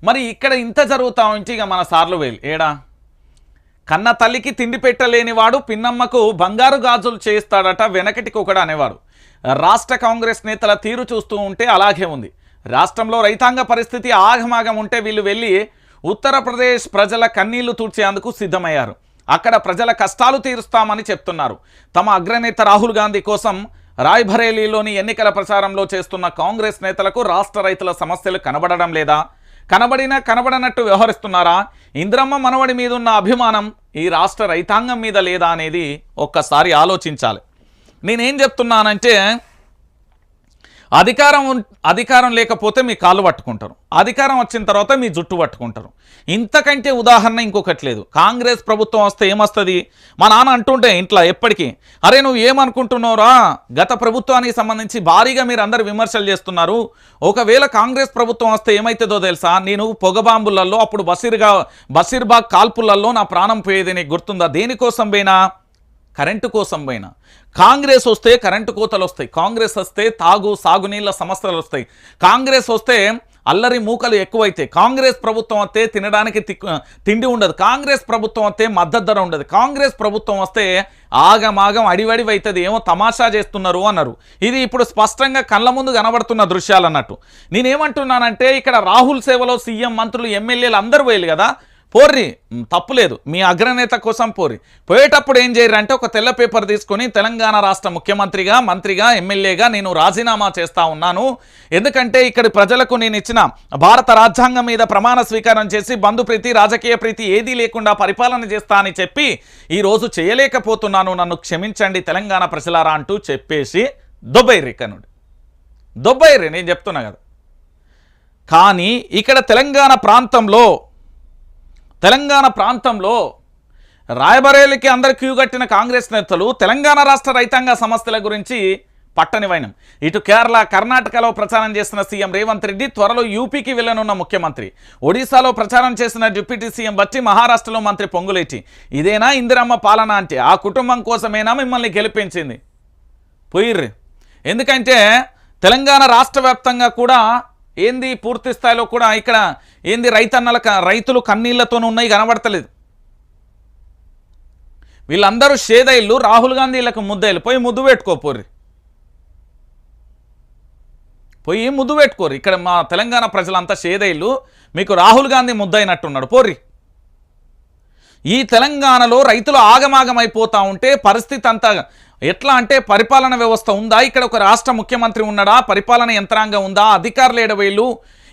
మరి ఇక్కడ ఇంత జరుగుతా ఉంటే ఇక మన సార్లు వేలు ఏడా కన్న తల్లికి తిండి పెట్టలేనివాడు పిన్నమ్మకు బంగారు గాజులు చేస్తాడట వెనకటికి ఒకడు అనేవాడు. రాష్ట్ర కాంగ్రెస్ నేతల తీరు చూస్తూ ఉంటే అలాగే ఉంది. రాష్ట్రంలో రైతాంగ పరిస్థితి ఆగమాగం ఉంటే వీళ్ళు వెళ్ళి ఉత్తరప్రదేశ్ ప్రజల కన్నీళ్లు తుడిచేందుకు సిద్ధమయ్యారు. అక్కడ ప్రజల కష్టాలు తీరుస్తామని చెప్తున్నారు. తమ అగ్రనేత రాహుల్ గాంధీ కోసం రాయ్బరేలీలోని ఎన్నికల ప్రచారంలో చేస్తున్న కాంగ్రెస్ నేతలకు రాష్ట్ర రైతుల సమస్యలు కనబడడం లేదా? కనబడనట్టు వ్యవహరిస్తున్నారా? ఇంద్రమ్మ మనవడి మీద ఉన్న అభిమానం ఈ రాష్ట్ర రైతాంగం మీద లేదా అనేది ఒక్కసారి ఆలోచించాలి. నేనేం చెప్తున్నానంటే అధికారం లేకపోతే మీ కాళ్ళు పట్టుకుంటారు, అధికారం వచ్చిన తర్వాత మీ జుట్టు పట్టుకుంటారు. ఇంతకంటే ఉదాహరణ ఇంకొకటి లేదు. కాంగ్రెస్ ప్రభుత్వం వస్తే ఏమొస్తుంది? మా నాన్న అంటుంటే ఇంట్లో ఎప్పటికీ, అరే నువ్వు ఏమనుకుంటున్నావురా, గత ప్రభుత్వానికి సంబంధించి భారీగా మీరు అందరు విమర్శలు చేస్తున్నారు. ఒకవేళ కాంగ్రెస్ ప్రభుత్వం వస్తే ఏమవుతుందో తెలుసా? నేను పొగబాంబులలో అప్పుడు బషీర్బాగ్ కాల్పులలో నా ప్రాణం పోయేది నీకు గుర్తుందా? దేనికోసం పోయినా? కరెంటు కోసం పోయినా. కాంగ్రెస్ వస్తే కరెంటు కోతలు వస్తాయి, కాంగ్రెస్ వస్తే సాగునీళ్ళ సమస్యలు వస్తాయి, కాంగ్రెస్ వస్తే అల్లరి మూకలు ఎక్కువైతే, కాంగ్రెస్ ప్రభుత్వం వస్తే తినడానికి తిండి ఉండదు, కాంగ్రెస్ ప్రభుత్వం వస్తే మద్దతు ధర ఉండదు, కాంగ్రెస్ ప్రభుత్వం వస్తే ఆగమాగం అడివడివి అవుతుంది. ఏమో తమాషా చేస్తున్నారు అన్నారు. ఇది ఇప్పుడు స్పష్టంగా కళ్ళ ముందు కనబడుతున్న దృశ్యాలు అన్నట్టు. నేనేమంటున్నానంటే ఇక్కడ రాహుల్ సేవలో సీఎం మంత్రులు ఎమ్మెల్యేలు అందరూ పోయారు కదా, పోర్రి, తప్పులేదు, మీ అగ్రనేత కోసం పోరి. పోయేటప్పుడు ఏం చేయరంటే ఒక తెల్ల పేపర్ తీసుకొని తెలంగాణ రాష్ట్ర ముఖ్యమంత్రిగా, మంత్రిగా, ఎమ్మెల్యేగా నేను రాజీనామా చేస్తా ఉన్నాను, ఎందుకంటే ఇక్కడి ప్రజలకు నేను ఇచ్చిన భారత రాజ్యాంగం మీద ప్రమాణ స్వీకారం చేసి బంధుప్రీతి, రాజకీయ ప్రీతి ఏదీ లేకుండా పరిపాలన చేస్తా అని చెప్పి ఈరోజు చేయలేకపోతున్నాను, నన్ను క్షమించండి తెలంగాణ ప్రజలారా అంటూ చెప్పేసి దొబ్బైర్రి కనుడు. దొబ్బైర్రి, నేను చెప్తున్నా కదా. కానీ ఇక్కడ తెలంగాణ ప్రాంతంలో రాయబరేలీకి అందరు క్యూ కట్టిన కాంగ్రెస్ నేతలు తెలంగాణ రాష్ట్ర రైతాంగ సమస్యల గురించి పట్టని వైనం. ఇటు కేరళ, కర్ణాటకలో ప్రచారం చేసిన సీఎం రేవంత్ రెడ్డి త్వరలో యూపీకి వెళ్లనున్న ముఖ్యమంత్రి, ఒడిశాలో ప్రచారం చేసిన డిప్యూటీ సీఎం బట్టి, మహారాష్ట్రలో మంత్రి పొంగులేటి. ఇదేనా ఇందిరమ్మ పాలన అంటే? ఆ కుటుంబం కోసమేనా మిమ్మల్ని గెలిపించింది? పోయిర్రి. ఎందుకంటే తెలంగాణ రాష్ట్ర వ్యాప్తంగా కూడా ఏంది పూర్తి స్థాయిలో కూడా ఇక్కడ ఏంది రైతులు కన్నీళ్లతో ఉన్నాయి కనబడతలేదు. వీళ్ళందరూ షేదైళ్ళు, రాహుల్ గాంధీ వీళ్ళకి ముద్దైళ్ళు. పోయి ముద్దు పెట్టుకోపోర్రి, పోయి ముద్దు పెట్టుకోరు. ఇక్కడ మా తెలంగాణ ప్రజలంతా షేదైళ్ళు, మీకు రాహుల్ గాంధీ ముద్దయినట్టున్నాడు, పోర్రి. ఈ తెలంగాణలో రైతులు ఆగమాగమైపోతూ ఉంటే పరిస్థితి అంతా ఎట్లా అంటే పరిపాలన వ్యవస్థ ఉందా? ఇక్కడ ఒక రాష్ట్ర ముఖ్యమంత్రి ఉన్నాడా? పరిపాలన యంత్రాంగం ఉందా? అధికారులు ఏడవైలు,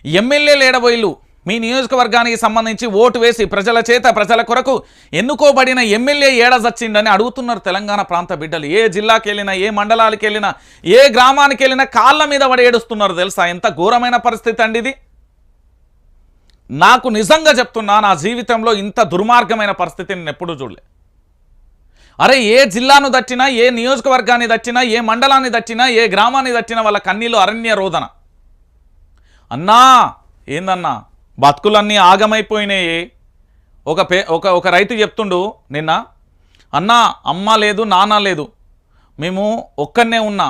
ఎమ్మెల్యేలు ఏడవైలు? మీ నియోజకవర్గానికి సంబంధించి ఓటు వేసి ప్రజల చేత ప్రజల కొరకు ఎన్నుకోబడిన ఎమ్మెల్యే ఏడజచ్చిండని అడుగుతున్నారు తెలంగాణ ప్రాంత బిడ్డలు. ఏ జిల్లాకి వెళ్ళినా, ఏ మండలానికి వెళ్ళినా, ఏ గ్రామానికి వెళ్ళినా కాళ్ళ మీద పడి ఏడుస్తున్నారు. తెలుసా ఎంత ఘోరమైన పరిస్థితి అండి ఇది? నాకు నిజంగా చెప్తున్నా, నా జీవితంలో ఇంత దుర్మార్గమైన పరిస్థితిని నేను ఎప్పుడూ చూడలే. అరే ఏ జిల్లాను దట్టినా, ఏ నియోజకవర్గాన్ని దట్టినా, ఏ మండలాన్ని దట్టినా, ఏ గ్రామాన్ని దట్టినా వాళ్ళ కన్నీళ్ళు అరణ్య రోదన. అన్నా ఏందన్నా బతుకులన్నీ ఆగమైపోయినాయి. ఒక రైతు చెప్తుండు నిన్న, అన్నా అమ్మ లేదు, నాన్న లేదు, మేము ఒక్కనే ఉన్నా,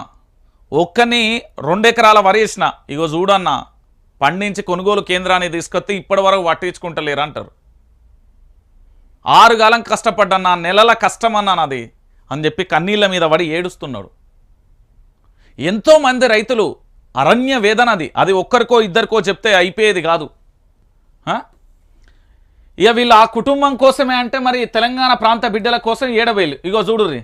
ఒక్కని 2 ఎకరాల వరి వేసిన, ఇగో చూడన్నా పండించి కొనుగోలు కేంద్రాన్ని తీసుకొస్తే ఇప్పటి వరకు పట్టించుకుంటలేరు అంటారు. 6 కాలం కష్టపడ్డన్నా, నెలల కష్టం అన్నాను అది అని చెప్పి కన్నీళ్ళ మీద పడి ఏడుస్తున్నాడు. ఎంతోమంది రైతులు అరణ్య వేదన అది ఒక్కరికో ఇద్దరికో చెప్తే అయిపోయేది కాదు. ఇక వీళ్ళు ఆ కుటుంబం కోసమే అంటే మరి తెలంగాణ ప్రాంత బిడ్డల కోసం ఏడవేలు. ఇగో చూడుర్రి,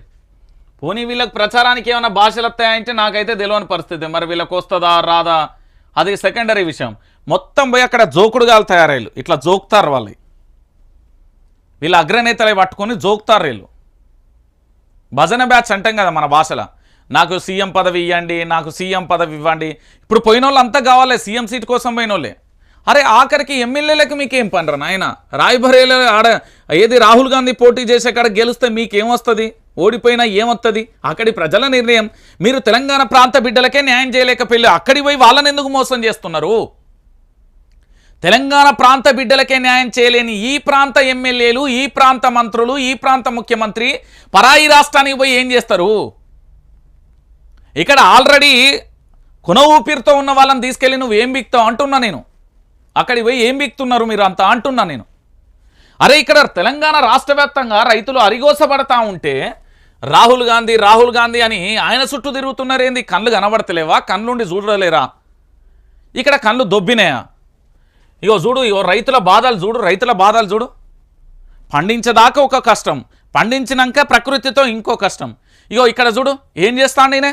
పోనీ వీళ్ళకి ప్రచారానికి ఏమైనా భాషలు వస్తాయంటే నాకైతే తెలియని పరిస్థితి. మరి వీళ్ళకి వస్తుందా రాదా అది సెకండరీ విషయం. మొత్తం పోయి అక్కడ జోకుడుగాలు తయారయ్యారు. ఇట్లా జోకుతారు వాళ్ళు, వీళ్ళ అగ్రనేతలే పట్టుకొని జోకుతారు వీళ్ళు. భజన బ్యాచ్ అంటాం కదా మన భాషలో, నాకు సీఎం పదవి ఇవ్వండి, నాకు సీఎం పదవి ఇవ్వండి. ఇప్పుడు పోయిన వాళ్ళు అంతా కావాలి సీఎం సీట్ కోసం పోయిన వాళ్ళే. అరే ఆఖరికి ఎమ్మెల్యేలకు మీకేం పనరా నాయన? రాయ్బరేలీలో ఆడ ఏది రాహుల్ గాంధీ పోటీ చేసే కాడ గెలిస్తే మీకేమొస్తుంది? ఓడిపోయినా ఏమొస్తుంది? అక్కడి ప్రజల నిర్ణయం. మీరు తెలంగాణ ప్రాంత బిడ్డలకే న్యాయం చేయలేకపోయి అక్కడికి పోయి వాళ్ళని ఎందుకు మోసం చేస్తున్నారు? తెలంగాణ ప్రాంత బిడ్డలకే న్యాయం చేయలేని ఈ ప్రాంత ఎమ్మెల్యేలు, ఈ ప్రాంత మంత్రులు, ఈ ప్రాంత ముఖ్యమంత్రి పరాయి రాష్ట్రానికి పోయి ఏం చేస్తారు? ఇక్కడ ఆల్రెడీ కొన ఊపిరితో ఉన్న వాళ్ళని తీసుకెళ్ళి నువ్వేం బిక్తావు అంటున్నా నేను. అక్కడికి పోయి ఏం బిక్తున్నారు మీరు అంత అంటున్నా నేను. అరే ఇక్కడ తెలంగాణ రాష్ట్ర వ్యాప్తంగా రైతులు అరిగోసపడతా ఉంటే రాహుల్ గాంధీ అని ఆయన చుట్టూ తిరుగుతున్నారేంది? కళ్ళు కనబడతలేవా? కళ్ళుండి చూడలేరా? ఇక్కడ కళ్ళు దొబ్బినాయా? ఇగో చూడు, ఇగో రైతుల బాధలు చూడు. పండించేదాకా ఒక కష్టం, పండించినాక ప్రకృతితో ఇంకో కష్టం. ఇగో ఇక్కడ చూడు ఏం చేస్తాను నేనే.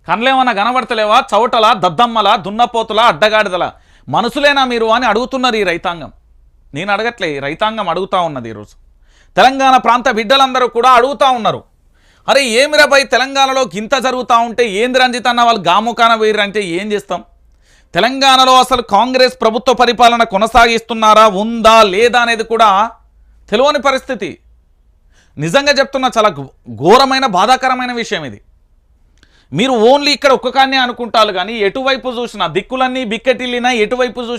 కళ్ళేమన్నా కనబడతలేవా? చౌటల, దద్దమ్మల, దున్నపోతుల, అడ్డగాడిదల మనసులేనా మీరు అని అడుగుతున్నారు ఈ రైతాంగం. నేను అడగట్లే, ఈ రైతాంగం అడుగుతూ ఉన్నది. ఈరోజు తెలంగాణ ప్రాంత బిడ్డలందరూ కూడా అడుగుతూ ఉన్నారు, అరే ఏమిరా భయ్ తెలంగాణలో ఇంత జరుగుతూ ఉంటే ఏంది రంజిత్ అన్న వాళ్ళు గాముకాన వేయరంటే ఏం చేస్తాం? తెలంగాణలో అసలు కాంగ్రెస్ ప్రభుత్వ పరిపాలన కొనసాగిస్తున్నారా ఉందా లేదా అనేది కూడా తెలియని పరిస్థితి. నిజంగా చెప్తున్నా, చాలా ఘోరమైన బాధాకరమైన విషయం ఇది. మీరు ఓన్లీ ఇక్కడ ఒక్కకాన్నే అనుకుంటారు కానీ ఎటువైపు చూసినా దిక్కులన్నీ బిక్కటిల్లినా ఎటువైపు చూసినా